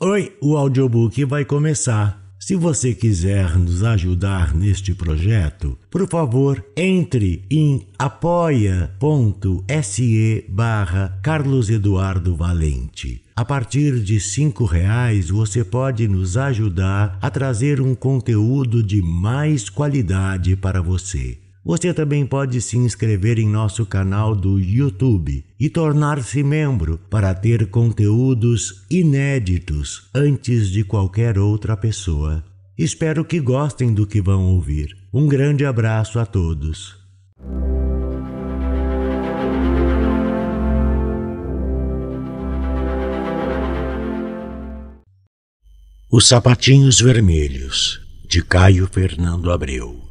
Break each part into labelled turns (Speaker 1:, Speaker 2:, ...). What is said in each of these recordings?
Speaker 1: Oi, o audiobook vai começar. Se você quiser nos ajudar neste projeto, por favor, entre em apoia.se/Carlos Eduardo Valente. A partir de R$5 você pode nos ajudar a trazer um conteúdo de mais qualidade para você. Você também pode se inscrever em nosso canal do YouTube e tornar-se membro para ter conteúdos inéditos antes de qualquer outra pessoa. Espero que gostem do que vão ouvir. Um grande abraço a todos. Os Sapatinhos Vermelhos, de Caio Fernando Abreu.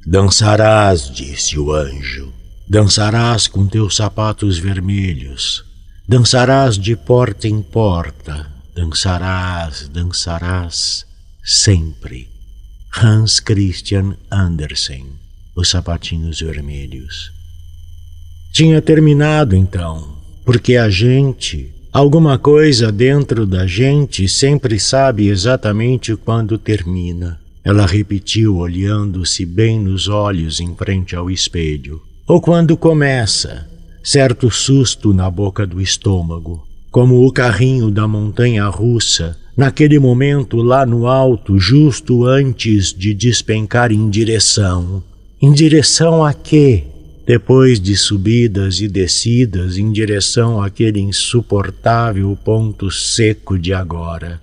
Speaker 1: Dançarás, disse o anjo, dançarás com teus sapatos vermelhos, dançarás de porta em porta, dançarás, sempre. Hans Christian Andersen, Os Sapatinhos Vermelhos. Tinha terminado então, porque alguma coisa dentro da gente sempre sabe exatamente quando termina. Ela repetiu, olhando-se bem nos olhos em frente ao espelho. Ou quando começa, certo susto na boca do estômago, como o carrinho da montanha-russa, naquele momento lá no alto, justo antes de despencar em direção. Em direção a quê? Depois de subidas e descidas, em direção àquele insuportável ponto seco de agora.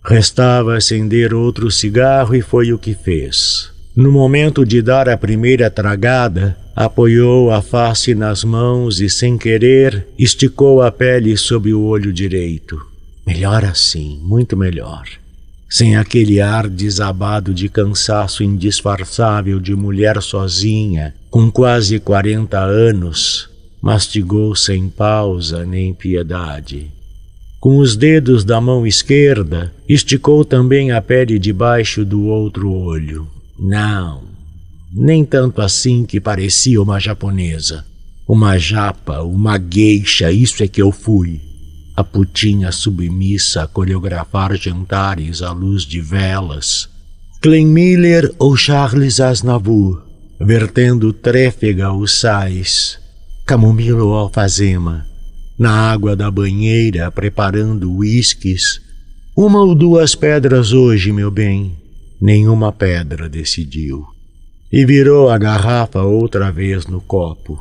Speaker 1: Restava acender outro cigarro e foi o que fez. No momento de dar a primeira tragada, apoiou a face nas mãos e, sem querer, esticou a pele sob o olho direito. Melhor assim, muito melhor. Sem aquele ar desabado de cansaço indisfarçável de mulher sozinha, com quase 40 anos, mastigou sem pausa nem piedade. Com os dedos da mão esquerda, esticou também a pele debaixo do outro olho. Não, nem tanto assim que parecia uma japonesa. Uma japa, uma geisha, isso é que eu fui. A putinha submissa a coreografar jantares à luz de velas. Glenn Miller ou Charles Aznavour, vertendo trêfega os sais, camomila ou alfazema. Na água da banheira, preparando uísques. 1 ou 2 pedras hoje, meu bem. Nenhuma pedra, decidiu. E virou a garrafa outra vez no copo.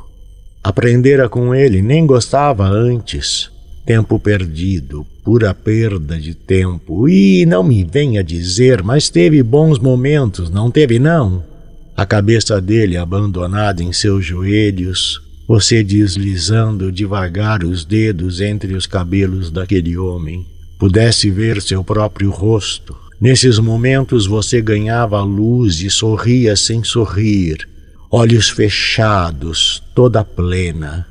Speaker 1: Aprendera com ele, nem gostava antes. Tempo perdido, pura perda de tempo. E não me venha dizer, mas teve bons momentos, não teve não? A cabeça dele abandonada em seus joelhos, você deslizando devagar os dedos entre os cabelos daquele homem. Pudesse ver seu próprio rosto. Nesses momentos você ganhava luz e sorria sem sorrir. Olhos fechados, toda plena.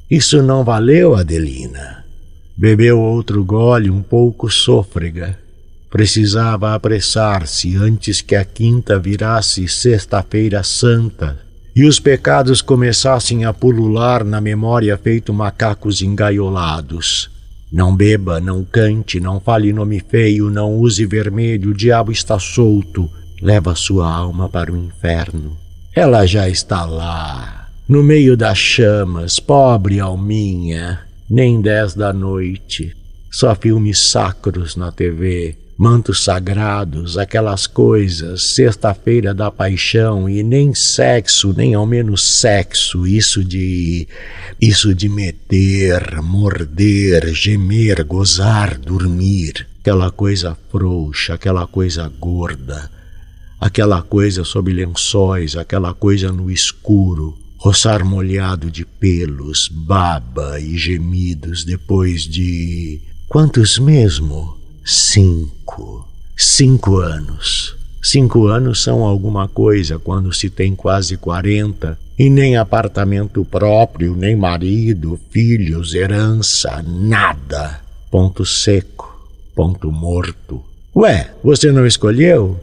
Speaker 1: Isso não valeu, Adelina. Bebeu outro gole um pouco sôfrega. Precisava apressar-se antes que a quinta virasse sexta-feira santa e os pecados começassem a pulular na memória feito macacos engaiolados. Não beba, não cante, não fale nome feio, não use vermelho, o diabo está solto. Leva sua alma para o inferno. Ela já está lá, no meio das chamas, pobre alminha. Nem 10 da noite. Só filmes sacros na TV. Mantos sagrados, aquelas coisas, sexta-feira da paixão e nem sexo, nem ao menos sexo, isso de meter, morder, gemer, gozar, dormir, aquela coisa frouxa, aquela coisa gorda, aquela coisa sob lençóis, aquela coisa no escuro, roçar molhado de pelos, baba e gemidos depois de... quantos mesmo? 5 anos. 5 anos são alguma coisa quando se tem quase 40 e nem apartamento próprio, nem marido, filhos, herança, nada. Ponto seco, ponto morto. Ué, você não escolheu?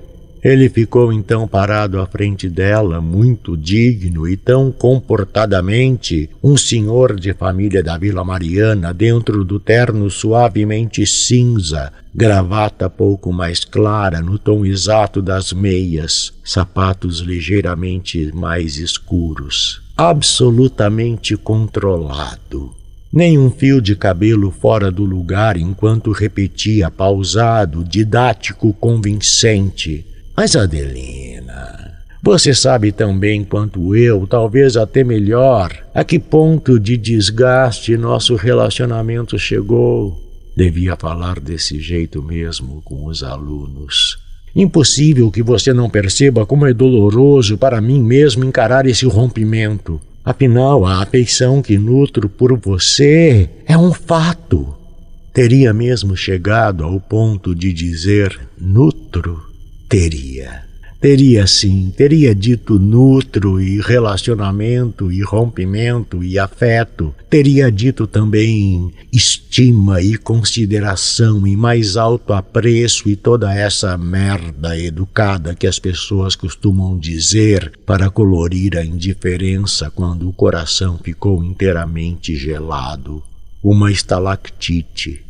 Speaker 1: Ele ficou então parado à frente dela, muito digno e tão comportadamente um senhor de família da Vila Mariana, dentro do terno suavemente cinza, gravata pouco mais clara no tom exato das meias, sapatos ligeiramente mais escuros. Absolutamente controlado. Nem um fio de cabelo fora do lugar enquanto repetia, pausado, didático, convincente: "Mas, Adelina, você sabe tão bem quanto eu, talvez até melhor, a que ponto de desgaste nosso relacionamento chegou." Devia falar desse jeito mesmo com os alunos. "Impossível que você não perceba como é doloroso para mim mesmo encarar esse rompimento. Afinal, a afeição que nutro por você é um fato." Teria mesmo chegado ao ponto de dizer nutro? Teria sim, teria dito nutro e relacionamento e rompimento e afeto. Teria dito também estima e consideração e mais alto apreço e toda essa merda educada que as pessoas costumam dizer para colorir a indiferença quando o coração ficou inteiramente gelado. Uma estalactite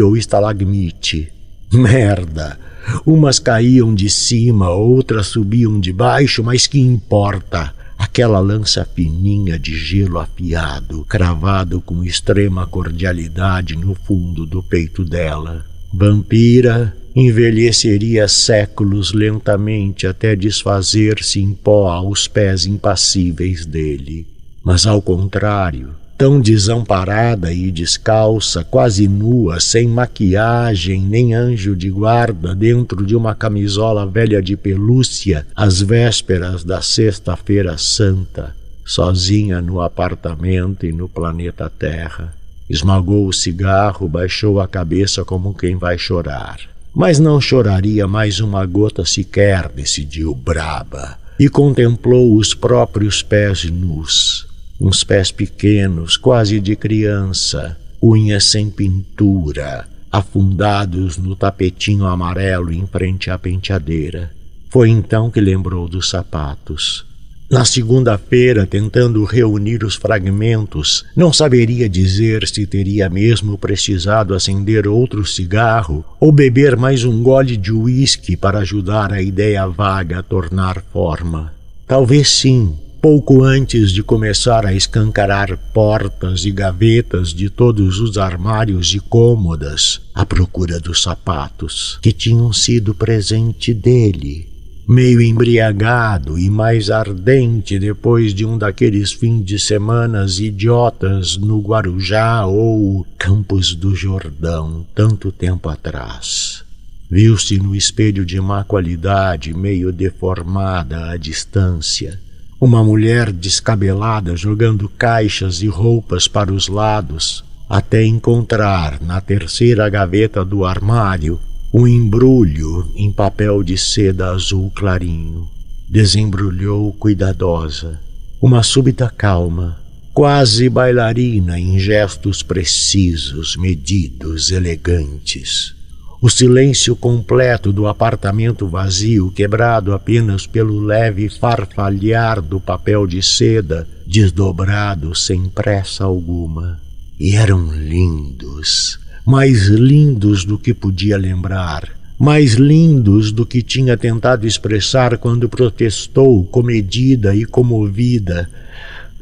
Speaker 1: ou estalagmite. Merda! Umas caíam de cima, outras subiam de baixo, mas que importa? Aquela lança fininha de gelo afiado, cravado com extrema cordialidade no fundo do peito dela. Vampira envelheceria séculos lentamente até desfazer-se em pó aos pés impassíveis dele. Mas ao contrário, tão desamparada e descalça, quase nua, sem maquiagem nem anjo de guarda, dentro de uma camisola velha de pelúcia, às vésperas da Sexta-feira Santa, sozinha no apartamento e no planeta Terra. Esmagou o cigarro, baixou a cabeça como quem vai chorar. Mas não choraria mais uma gota sequer, decidiu braba, e contemplou os próprios pés nus. Uns pés pequenos, quase de criança, unhas sem pintura, afundados no tapetinho amarelo em frente à penteadeira. Foi então que lembrou dos sapatos. Na segunda-feira, tentando reunir os fragmentos, não saberia dizer se teria mesmo precisado acender outro cigarro ou beber mais um gole de uísque para ajudar a ideia vaga a tornar forma. Talvez sim. Pouco antes de começar a escancarar portas e gavetas de todos os armários e cômodas, à procura dos sapatos que tinham sido presente dele, meio embriagado e mais ardente depois de um daqueles fins de semanas idiotas no Guarujá ou Campos do Jordão, tanto tempo atrás. Viu-se no espelho de má qualidade, meio deformada à distância, uma mulher descabelada jogando caixas e roupas para os lados, até encontrar na terceira gaveta do armário um embrulho em papel de seda azul clarinho. Desembrulhou cuidadosa. Uma súbita calma, quase bailarina em gestos precisos, medidos, elegantes. O silêncio completo do apartamento vazio, quebrado apenas pelo leve farfalhar do papel de seda, desdobrado sem pressa alguma. E eram lindos, mais lindos do que podia lembrar, mais lindos do que tinha tentado expressar quando protestou, comedida e comovida.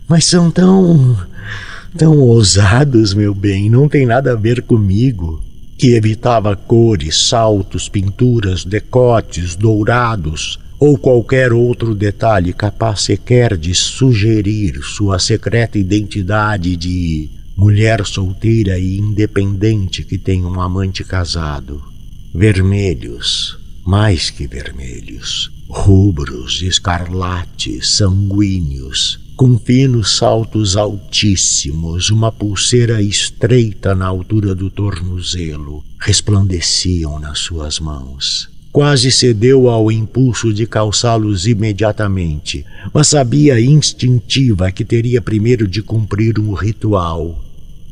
Speaker 1: "Mas são tão ousados, meu bem, não tem nada a ver comigo." Que evitava cores, saltos, pinturas, decotes, dourados ou qualquer outro detalhe capaz sequer de sugerir sua secreta identidade de mulher solteira e independente que tem um amante casado. Vermelhos, mais que vermelhos, rubros, escarlates, sanguíneos, com finos saltos altíssimos, uma pulseira estreita na altura do tornozelo, resplandeciam nas suas mãos. Quase cedeu ao impulso de calçá-los imediatamente, mas sabia instintiva que teria primeiro de cumprir um ritual.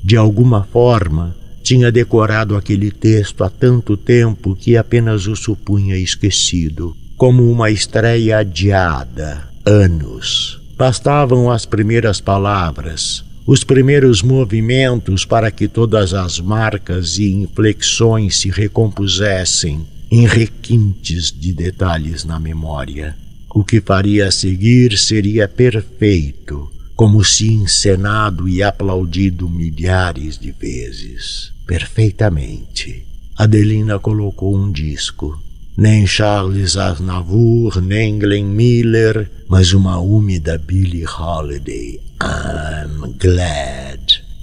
Speaker 1: De alguma forma, tinha decorado aquele texto há tanto tempo que apenas o supunha esquecido, como uma estreia adiada. Anos. Bastavam as primeiras palavras, os primeiros movimentos para que todas as marcas e inflexões se recompusessem em requintes de detalhes na memória. O que faria a seguir seria perfeito, como se encenado e aplaudido milhares de vezes. Perfeitamente. Adelina colocou um disco. Nem Charles Aznavour, nem Glenn Miller, mas uma úmida Billie Holiday. I'm glad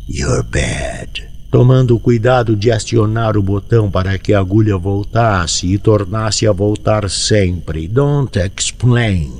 Speaker 1: you're bad. Tomando o cuidado de acionar o botão para que a agulha voltasse e tornasse a voltar sempre. Don't explain.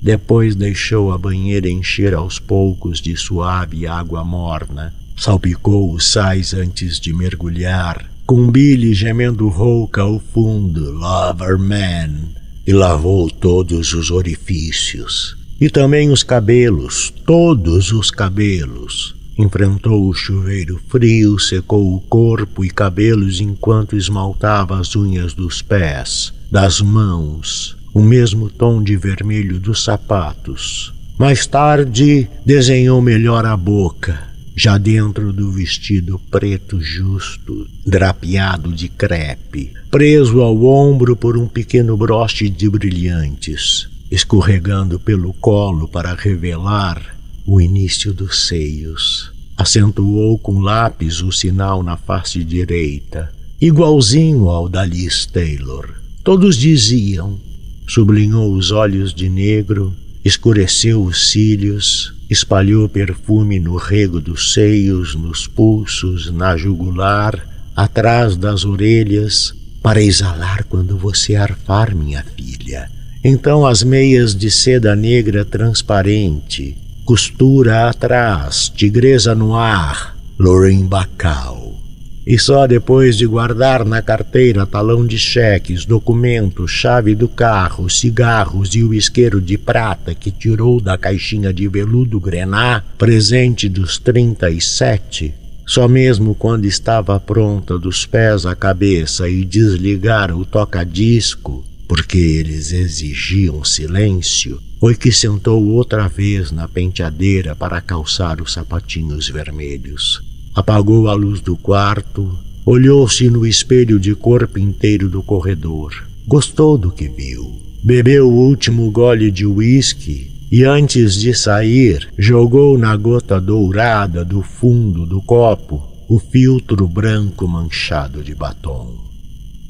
Speaker 1: Depois deixou a banheira encher aos poucos de suave água morna. Salpicou os sais antes de mergulhar, com Billy gemendo rouca ao fundo, Lover Man, e lavou todos os orifícios. E também os cabelos, todos os cabelos. Enfrentou o chuveiro frio, secou o corpo e cabelos enquanto esmaltava as unhas dos pés, das mãos, o mesmo tom de vermelho dos sapatos. Mais tarde, desenhou melhor a boca, já dentro do vestido preto justo, drapeado de crepe, preso ao ombro por um pequeno broche de brilhantes, escorregando pelo colo para revelar o início dos seios. Acentuou com lápis o sinal na face direita, igualzinho ao da Liz Taylor. Todos diziam. Sublinhou os olhos de negro, escureceu os cílios, espalhou perfume no rego dos seios, nos pulsos, na jugular, atrás das orelhas, para exalar quando você arfar, minha filha. Então as meias de seda negra transparente, costura atrás, tigresa no ar, Lorraine Bacall. E só depois de guardar na carteira talão de cheques, documentos, chave do carro, cigarros e o isqueiro de prata que tirou da caixinha de veludo grená, presente dos 37, só mesmo quando estava pronta dos pés à cabeça e desligar o toca-disco, porque eles exigiam silêncio, foi que sentou outra vez na penteadeira para calçar os sapatinhos vermelhos. Apagou a luz do quarto, olhou-se no espelho de corpo inteiro do corredor. Gostou do que viu. Bebeu o último gole de uísque e, antes de sair, jogou na gota dourada do fundo do copo o filtro branco manchado de batom.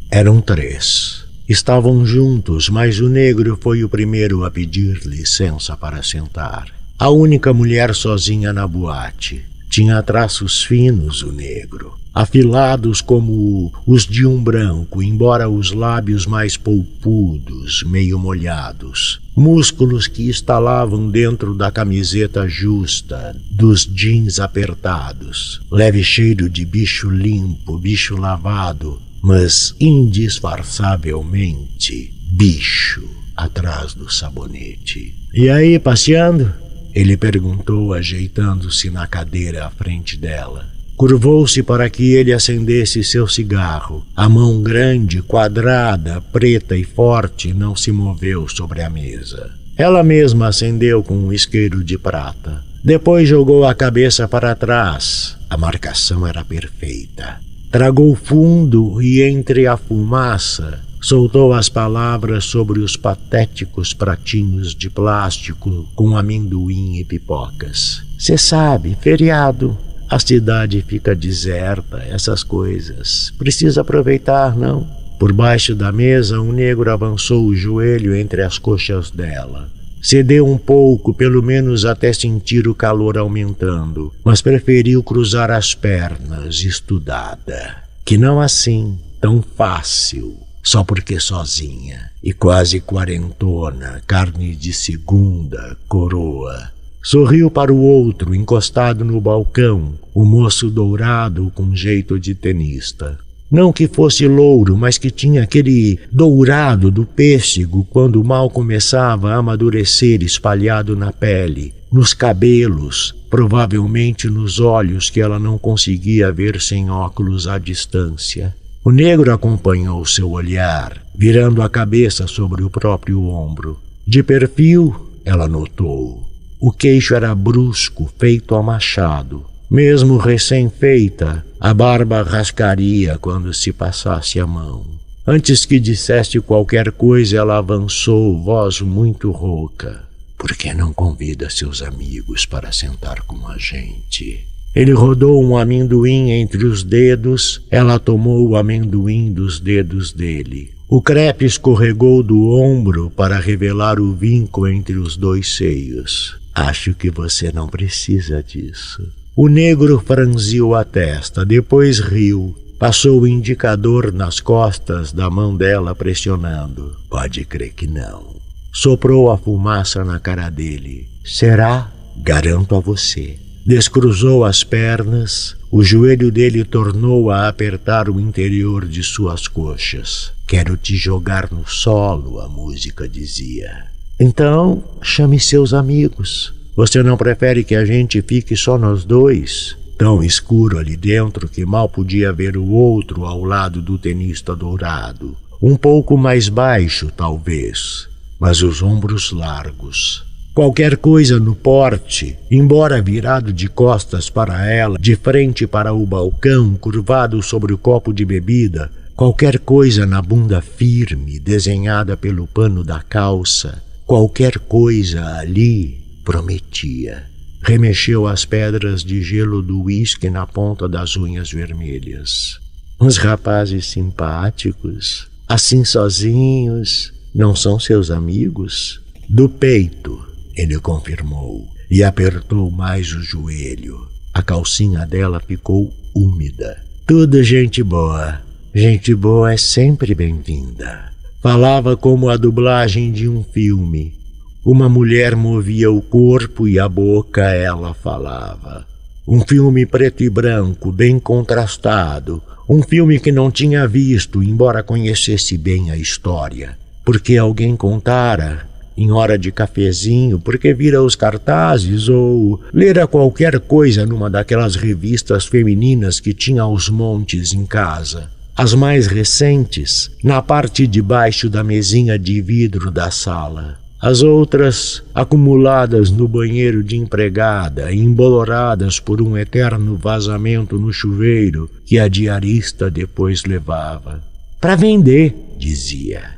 Speaker 1: Eram 3. Estavam juntos, mas o negro foi o primeiro a pedir licença para sentar. A única mulher sozinha na boate. Tinha traços finos o negro, afilados como os de um branco, embora os lábios mais polpudos, meio molhados. Músculos que estalavam dentro da camiseta justa, dos jeans apertados. Leve cheiro de bicho limpo, bicho lavado, mas indisfarçavelmente bicho atrás do sabonete. E aí, passeando? Ele perguntou, ajeitando-se na cadeira à frente dela. Curvou-se para que ele acendesse seu cigarro. A mão grande, quadrada, preta e forte não se moveu sobre a mesa. Ela mesma acendeu com um isqueiro de prata. Depois jogou a cabeça para trás. A marcação era perfeita. Tragou fundo e, entre a fumaça, soltou as palavras sobre os patéticos pratinhos de plástico com amendoim e pipocas. Cê sabe, feriado, a cidade fica deserta, essas coisas. Precisa aproveitar, não? Por baixo da mesa, um negro avançou o joelho entre as coxas dela. Cedeu um pouco, pelo menos até sentir o calor aumentando, mas preferiu cruzar as pernas, estudada. Que não assim, tão fácil. Só porque sozinha, e quase quarentona, carne de segunda, coroa. Sorriu para o outro, encostado no balcão, o moço dourado com jeito de tenista. Não que fosse louro, mas que tinha aquele dourado do pêssego quando mal começava a amadurecer, espalhado na pele, nos cabelos, provavelmente nos olhos que ela não conseguia ver sem óculos à distância. O negro acompanhou seu olhar, virando a cabeça sobre o próprio ombro. De perfil, ela notou. O queixo era brusco, feito a machado. Mesmo recém-feita, a barba rasgaria quando se passasse a mão. Antes que dissesse qualquer coisa, ela avançou, voz muito rouca. Por que não convida seus amigos para sentar com a gente? Ele rodou um amendoim entre os dedos, ela tomou o amendoim dos dedos dele. O crepe escorregou do ombro para revelar o vinco entre os dois seios. Acho que você não precisa disso. O negro franziu a testa, depois riu. Passou o indicador nas costas da mão dela, pressionando. Pode crer que não. Soprou a fumaça na cara dele. Será? Garanto a você. Descruzou as pernas. O joelho dele tornou a apertar o interior de suas coxas. Quero te jogar no solo, a música dizia. Então, chame seus amigos. Você não prefere que a gente fique só nós dois? Tão escuro ali dentro que mal podia ver o outro ao lado do tenista dourado. Um pouco mais baixo, talvez, mas os ombros largos. Qualquer coisa no porte, embora virado de costas para ela, de frente para o balcão, curvado sobre o copo de bebida, qualquer coisa na bunda firme, desenhada pelo pano da calça, qualquer coisa ali prometia. Remexeu as pedras de gelo do uísque na ponta das unhas vermelhas. Uns rapazes simpáticos, assim sozinhos, não são seus amigos? Do peito, ele confirmou, e apertou mais o joelho. A calcinha dela ficou úmida. Tudo gente boa. Gente boa é sempre bem-vinda. Falava como a dublagem de um filme. Uma mulher movia o corpo e a boca ela falava. Um filme preto e branco, bem contrastado. Um filme que não tinha visto, embora conhecesse bem a história. Porque alguém contara, em hora de cafezinho, porque vira os cartazes ou lera qualquer coisa numa daquelas revistas femininas que tinha aos montes em casa. As mais recentes, na parte de baixo da mesinha de vidro da sala. As outras, acumuladas no banheiro de empregada e emboloradas por um eterno vazamento no chuveiro que a diarista depois levava. Para vender, dizia.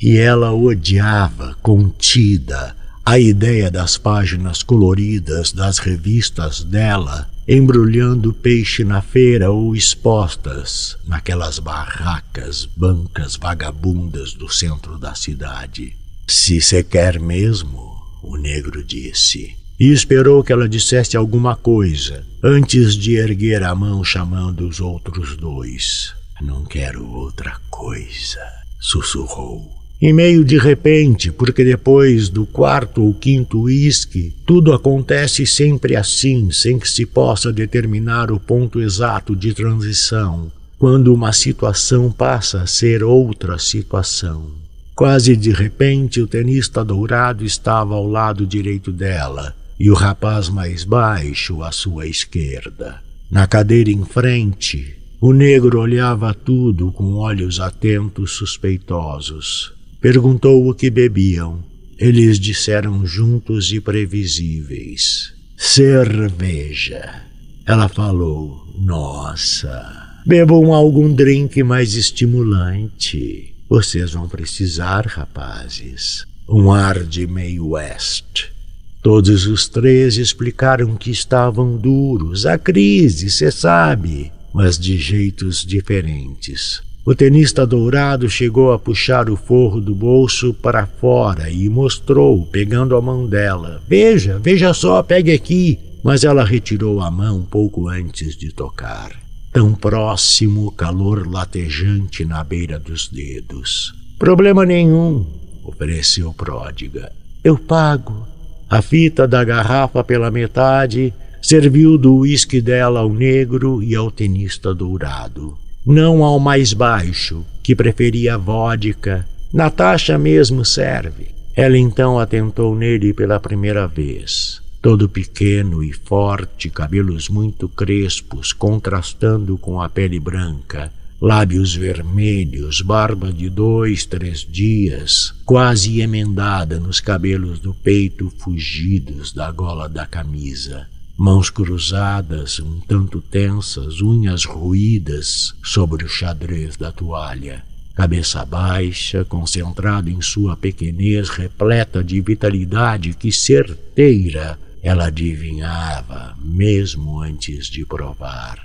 Speaker 1: E ela odiava, contida, a ideia das páginas coloridas das revistas dela, embrulhando peixe na feira ou expostas naquelas barracas, bancas vagabundas do centro da cidade. Se cê quer mesmo, o negro disse, e esperou que ela dissesse alguma coisa, antes de erguer a mão chamando os outros dois. Não quero outra coisa, sussurrou. E meio de repente, porque depois do quarto ou quinto uísque, tudo acontece sempre assim, sem que se possa determinar o ponto exato de transição, quando uma situação passa a ser outra situação. Quase de repente, o tenista dourado estava ao lado direito dela e o rapaz mais baixo à sua esquerda. Na cadeira em frente, o negro olhava tudo com olhos atentos suspeitosos. Perguntou o que bebiam. Eles disseram juntos e previsíveis. Cerveja. Ela falou, nossa, bebam algum drink mais estimulante. Vocês vão precisar, rapazes. Um ar de meio oeste. Todos os três explicaram que estavam duros. A crise, cê sabe, mas de jeitos diferentes. O tenista dourado chegou a puxar o forro do bolso para fora e mostrou, pegando a mão dela. Veja só, pegue aqui. Mas ela retirou a mão pouco antes de tocar. Tão próximo, calor latejante na beira dos dedos. Problema nenhum, ofereceu pródiga. Eu pago. A fita da garrafa pela metade serviu do uísque dela ao negro e ao tenista dourado. não ao mais baixo, que preferia vodka. Natasha mesmo serve. Ela então atentou nele pela primeira vez. Todo pequeno e forte, cabelos muito crespos, contrastando com a pele branca, lábios vermelhos, barba de 2, 3 dias, quase emendada nos cabelos do peito fugidos da gola da camisa. Mãos cruzadas, um tanto tensas, unhas roídas sobre o xadrez da toalha. Cabeça baixa, concentrada em sua pequenez, repleta de vitalidade que, certeira, ela adivinhava, mesmo antes de provar.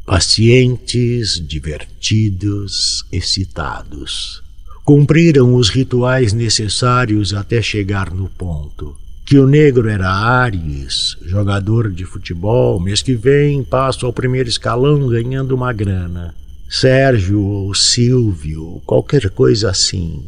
Speaker 1: Pacientes, divertidos, excitados. Cumpriram os rituais necessários até chegar no ponto. Que o negro era Ares, jogador de futebol, mês que vem passa ao primeiro escalão ganhando uma grana. Sérgio ou Silvio, qualquer coisa assim.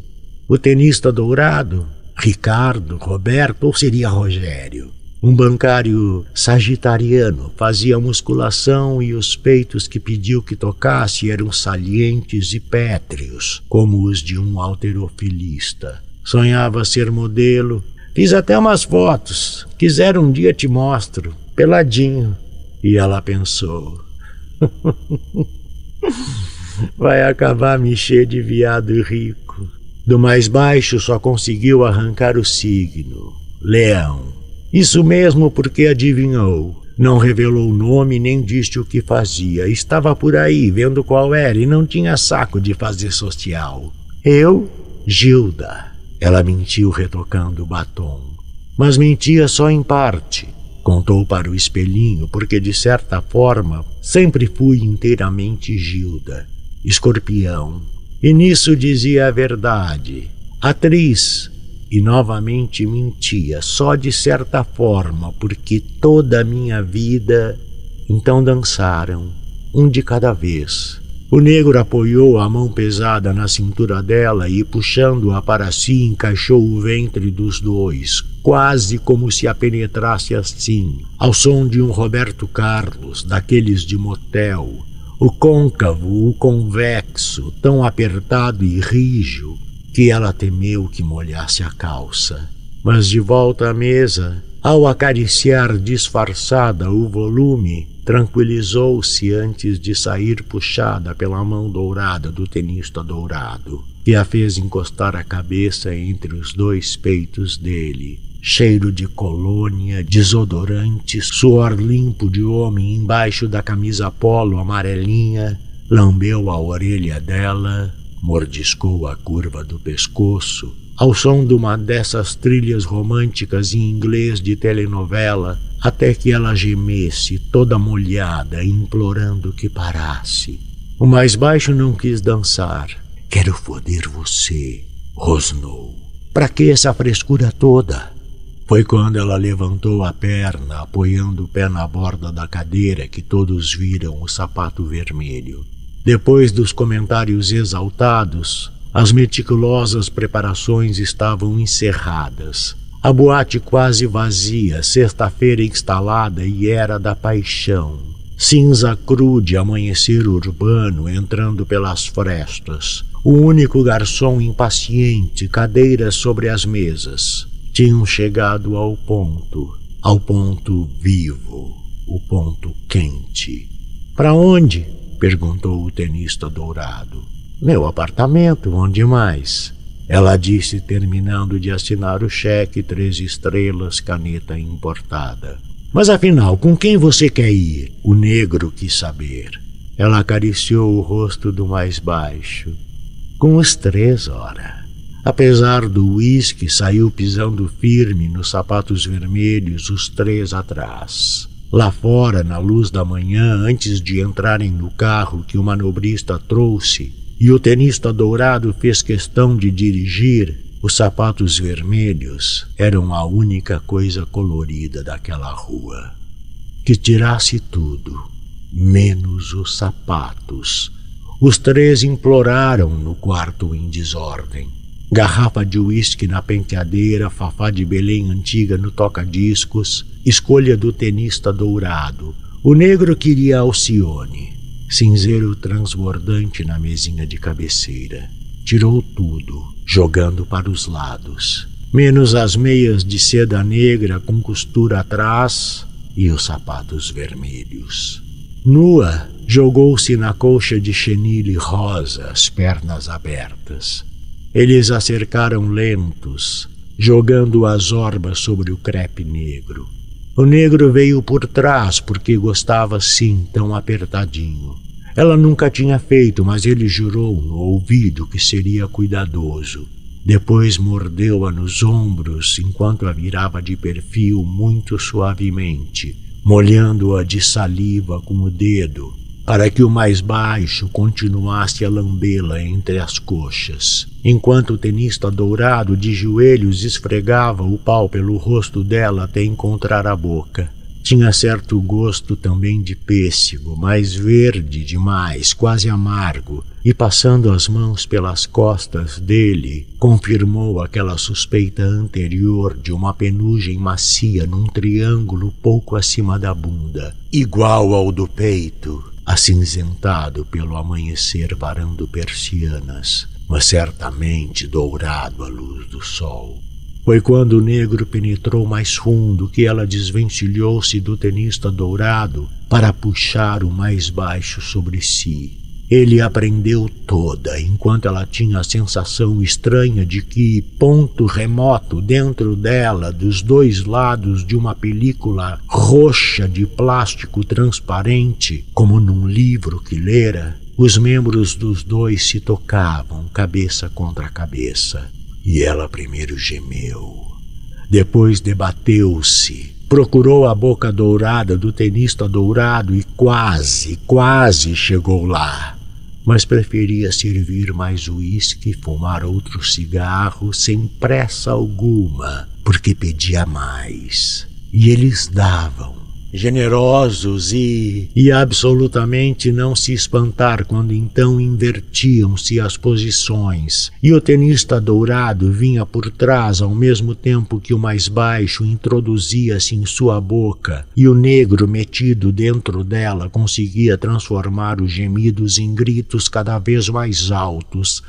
Speaker 1: O tenista dourado, Ricardo, Roberto ou seria Rogério. Um bancário sagitariano fazia musculação e os peitos que pediu que tocasse eram salientes e pétreos, como os de um halterofilista. Sonhava ser modelo. Fiz até umas fotos. Quiser um dia te mostro, peladinho. E ela pensou: vai acabar me encher de viado rico. Do mais baixo só conseguiu arrancar o signo, Leão. Isso mesmo porque adivinhou. Não revelou o nome nem disse o que fazia. Estava por aí vendo qual era e não tinha saco de fazer social. Eu, Gilda. Ela mentiu retocando o batom. Mas mentia só em parte. Contou para o espelhinho porque, de certa forma, sempre fui inteiramente Gilda. Escorpião. E nisso dizia a verdade. Atriz. E novamente mentia, só de certa forma, porque toda a minha vida... Então dançaram, um de cada vez. O negro apoiou a mão pesada na cintura dela e, puxando-a para si, encaixou o ventre dos dois, quase como se a penetrasse assim, ao som de um Roberto Carlos, daqueles de motel, o côncavo, o convexo, tão apertado e rijo, que ela temeu que molhasse a calça. Mas de volta à mesa, ao acariciar disfarçada o volume, tranquilizou-se antes de sair puxada pela mão dourada do tenista dourado, que a fez encostar a cabeça entre os dois peitos dele. Cheiro de colônia, desodorante, suor limpo de homem embaixo da camisa polo amarelinha, lambeu a orelha dela, mordiscou a curva do pescoço, ao som de uma dessas trilhas românticas em inglês de telenovela, até que ela gemesse, toda molhada, implorando que parasse. O mais baixo não quis dançar. Quero foder você, rosnou. Pra que essa frescura toda? Foi quando ela levantou a perna, apoiando o pé na borda da cadeira, que todos viram o sapato vermelho. Depois dos comentários exaltados, as meticulosas preparações estavam encerradas. A boate quase vazia, sexta-feira instalada e era da paixão. Cinza cru de amanhecer urbano entrando pelas frestas. O único garçom impaciente, cadeiras sobre as mesas. Tinham chegado ao ponto vivo, o ponto quente. Para onde? Perguntou o tenista dourado. Meu apartamento, onde mais? Ela disse, terminando de assinar o cheque 3 estrelas, caneta importada. Mas afinal, com quem você quer ir? O negro quis saber. Ela acariciou o rosto do mais baixo. Com os 3, ora. Apesar do uísque, saiu pisando firme nos sapatos vermelhos, os 3 atrás. Lá fora, na luz da manhã, antes de entrarem no carro que o manobrista trouxe, e o tenista dourado fez questão de dirigir, os sapatos vermelhos eram a única coisa colorida daquela rua. Que tirasse tudo, menos os sapatos. Os 3 imploraram no quarto em desordem. Garrafa de uísque na penteadeira, Fafá de Belém antiga no toca-discos, escolha do tenista dourado. O negro queria Alcione. cinzeiro transbordante na mesinha de cabeceira. Tirou tudo, jogando para os lados, menos as meias de seda negra com costura atrás e os sapatos vermelhos. Nua, jogou-se na colcha de chenille rosa, as pernas abertas. Eles a cercaram lentos, jogando as orbas sobre o crepe negro. O negro veio por trás porque gostava assim, tão apertadinho. Ela nunca tinha feito, mas ele jurou no ouvido que seria cuidadoso. Depois mordeu-a nos ombros enquanto a virava de perfil muito suavemente, molhando-a de saliva com o dedo, para que o mais baixo continuasse a lambê-la entre as coxas, enquanto o tenista dourado de joelhos esfregava o pau pelo rosto dela até encontrar a boca. Tinha certo gosto também de pêssego, mas verde demais, quase amargo, e passando as mãos pelas costas dele, confirmou aquela suspeita anterior de uma penugem macia num triângulo pouco acima da bunda, igual ao do peito, acinzentado pelo amanhecer varando persianas, mas certamente dourado à luz do sol. Foi quando o negro penetrou mais fundo que ela desvencilhou-se do tenista dourado para puxar o mais baixo sobre si. Ele a prendeu toda, enquanto ela tinha a sensação estranha de que, ponto remoto dentro dela, dos dois lados de uma película roxa de plástico transparente, como num livro que lera, os membros dos dois se tocavam, cabeça contra cabeça. E ela primeiro gemeu, depois debateu-se, procurou a boca dourada do tenista dourado e quase chegou lá. Mas preferia servir mais uísque e fumar outro cigarro sem pressa alguma, porque pedia mais. E eles davam, generosos e absolutamente não se espantar quando então invertiam-se as posições, e o tenista dourado vinha por trás ao mesmo tempo que o mais baixo introduzia-se em sua boca, e o negro metido dentro dela conseguia transformar os gemidos em gritos cada vez mais altos.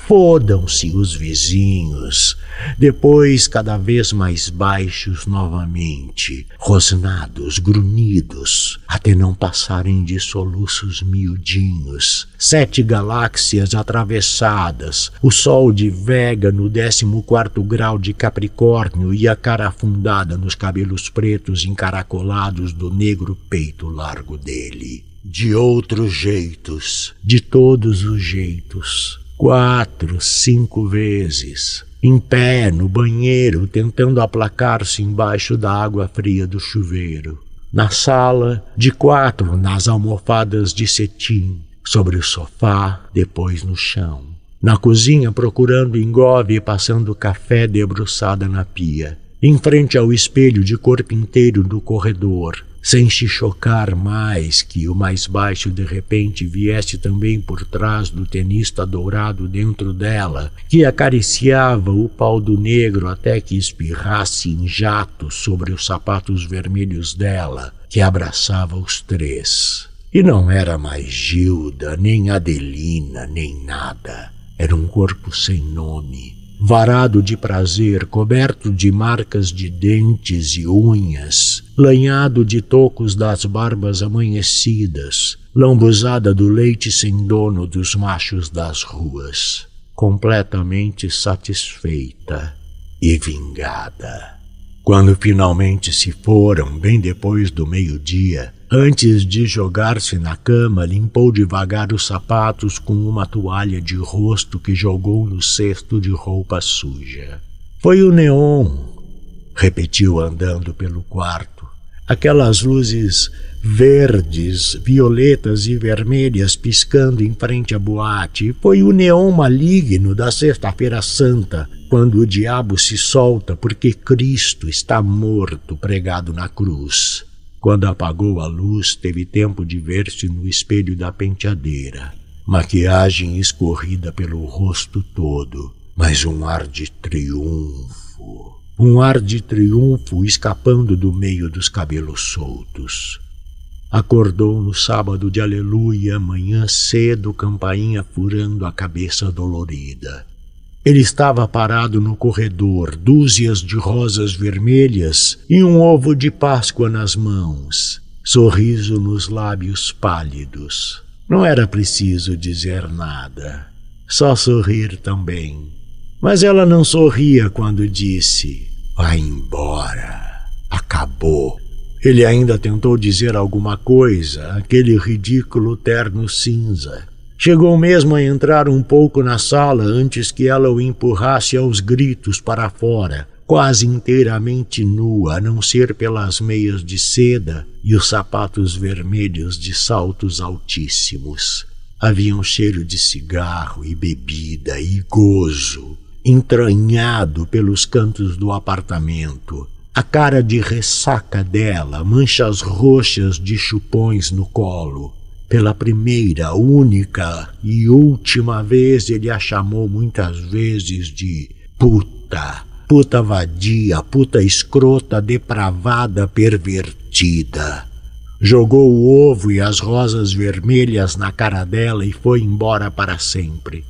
Speaker 1: Fodam-se os vizinhos. Depois cada vez mais baixos novamente, rosnados, grunhidos, até não passarem de soluços miudinhos. 7 galáxias atravessadas, o sol de Vega no 14º grau de Capricórnio e a cara afundada nos cabelos pretos encaracolados do negro peito largo dele. De outros jeitos, de todos os jeitos. 4, 5 vezes, em pé no banheiro, tentando aplacar-se embaixo da água fria do chuveiro. Na sala, de 4 nas almofadas de cetim, sobre o sofá, depois no chão. Na cozinha, procurando engove e passando café debruçada na pia. Em frente ao espelho de corpo inteiro do corredor, sem se chocar mais que o mais baixo de repente viesse também por trás do tenista dourado dentro dela, que acariciava o pau do negro até que espirrasse em jato sobre os sapatos vermelhos dela, que abraçava os 3. E não era mais Gilda, nem Adelina, nem nada. Era um corpo sem nome, varado de prazer, coberto de marcas de dentes e unhas, lanhado de tocos das barbas amanhecidas, lambuzada do leite sem dono dos machos das ruas, completamente satisfeita e vingada. Quando finalmente se foram, bem depois do meio-dia, antes de jogar-se na cama, limpou devagar os sapatos com uma toalha de rosto que jogou no cesto de roupa suja. Foi o neon, repetiu andando pelo quarto. Aquelas luzes verdes, violetas e vermelhas piscando em frente à boate. Foi o neon maligno da Sexta-feira Santa, quando o diabo se solta porque Cristo está morto pregado na cruz. Quando apagou a luz, teve tempo de ver-se no espelho da penteadeira. Maquiagem escorrida pelo rosto todo, mas um ar de triunfo. Um ar de triunfo escapando do meio dos cabelos soltos. Acordou no sábado de aleluia, manhã cedo, campainha furando a cabeça dolorida. Ele estava parado no corredor, dúzias de rosas vermelhas e um ovo de Páscoa nas mãos, sorriso nos lábios pálidos. Não era preciso dizer nada, só sorrir também. Mas ela não sorria quando disse: "Vai embora, acabou." Ele ainda tentou dizer alguma coisa, aquele ridículo terno cinza. Chegou mesmo a entrar um pouco na sala antes que ela o empurrasse aos gritos para fora, quase inteiramente nua, a não ser pelas meias de seda e os sapatos vermelhos de saltos altíssimos. Havia um cheiro de cigarro e bebida e gozo, entranhado pelos cantos do apartamento. A cara de ressaca dela, manchas roxas de chupões no colo. Pela primeira, única e última vez ele a chamou muitas vezes de puta. Puta vadia, puta escrota, depravada, pervertida. Jogou o ovo e as rosas vermelhas na cara dela e foi embora para sempre.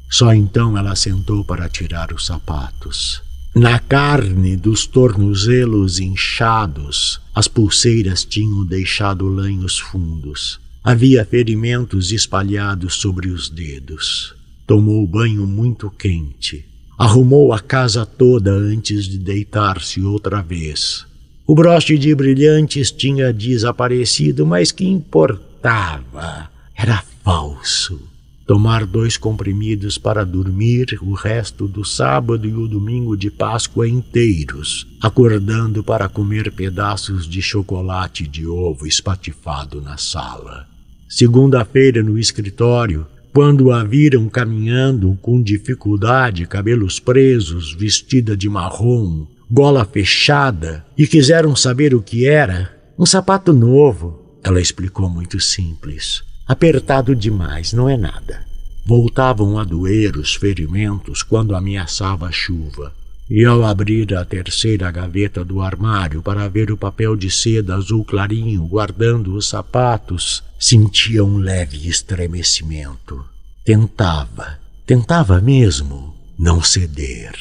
Speaker 1: Só então ela sentou para tirar os sapatos. Na carne dos tornozelos inchados, as pulseiras tinham deixado lanhos fundos. Havia ferimentos espalhados sobre os dedos. Tomou banho muito quente. Arrumou a casa toda antes de deitar-se outra vez. O broche de brilhantes tinha desaparecido, mas que importava? Era falso. Tomar 2 comprimidos para dormir o resto do sábado e o domingo de Páscoa inteiros, acordando para comer pedaços de chocolate de ovo espatifado na sala. Segunda-feira, no escritório, quando a viram caminhando com dificuldade, cabelos presos, vestida de marrom, gola fechada, e quiseram saber o que era, um sapato novo. Ela explicou muito simples. Apertado demais, não é nada. Voltavam a doer os ferimentos quando ameaçava a chuva. E ao abrir a terceira gaveta do armário para ver o papel de seda azul clarinho guardando os sapatos, sentia um leve estremecimento. Tentava mesmo não ceder.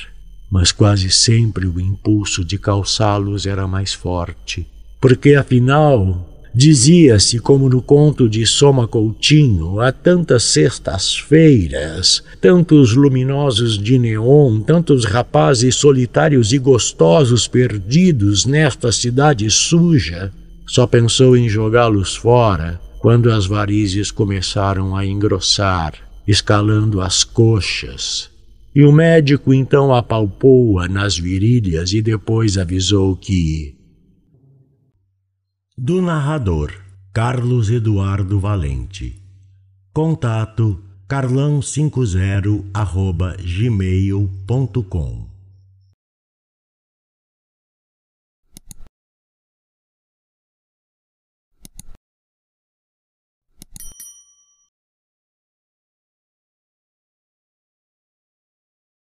Speaker 1: Mas quase sempre o impulso de calçá-los era mais forte. Porque afinal, dizia-se, como no conto de Soma Coutinho, há tantas sextas-feiras, tantos luminosos de neon, tantos rapazes solitários e gostosos perdidos nesta cidade suja. Só pensou em jogá-los fora quando as varizes começaram a engrossar, escalando as coxas. E o médico então apalpou-a nas virilhas e depois avisou que... Do narrador, Carlos Eduardo Valente. Contato carlão50@gmail.com